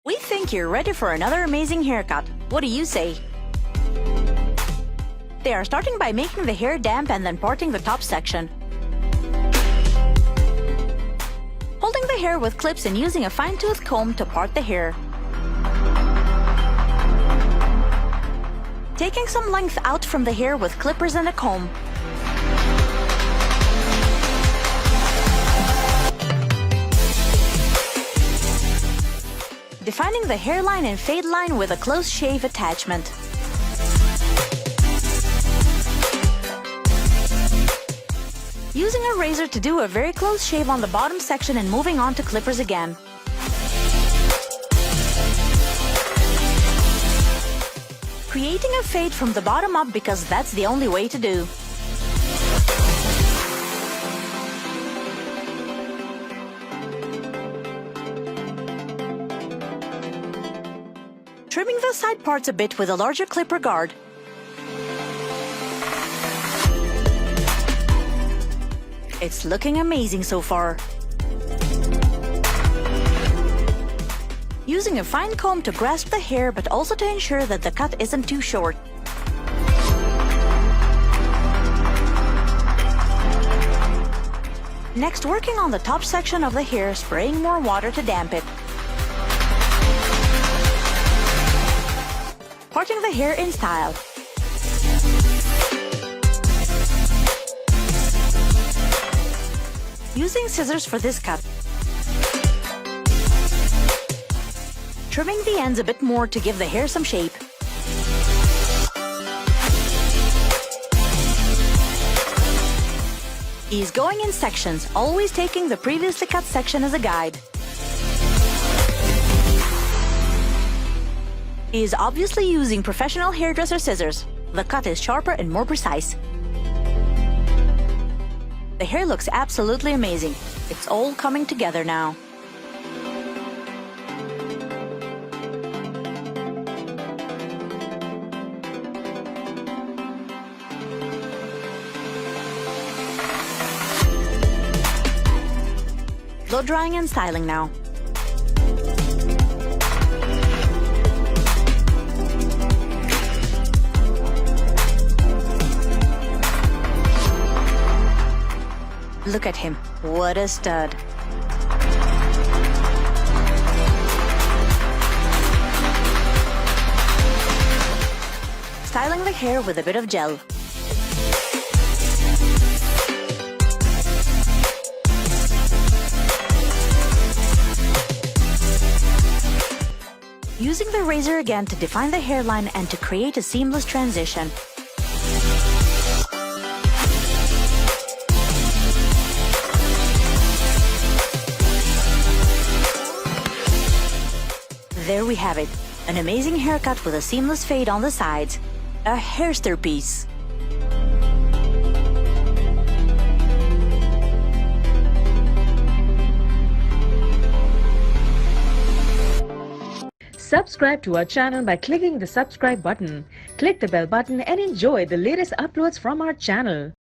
We think you're ready for another amazing haircut. What do you say? They are starting by making the hair damp and then parting the top section. Holding the hair with clips and using a fine-tooth comb to part the hair. Taking some length out from the hair with clippers and a comb. Defining the hairline and fade line with a close shave attachment. Using a razor to do a very close shave on the bottom section and moving on to clippers again. Creating a fade from the bottom up because that's the only way to do. Trimming the side parts a bit with a larger clipper guard. It's looking amazing so far. Using a fine comb to grasp the hair but also to ensure that the cut isn't too short. Next, working on the top section of the hair, spraying more water to damp it. Parting the hair in style. Using scissors for this cut. Trimming the ends a bit more to give the hair some shape. He's going in sections, always taking the previously cut section as a guide. He is obviously using professional hairdresser scissors. The cut is sharper and more precise. The hair looks absolutely amazing. It's all coming together now. Blow drying and styling now. Look at him, what a stud. Styling the hair with a bit of gel. Using the razor again to define the hairline and to create a seamless transition. There we have it, an amazing haircut with a seamless fade on the sides. A hairster piece. Subscribe to our channel by clicking the subscribe button. Click the bell button and enjoy the latest uploads from our channel.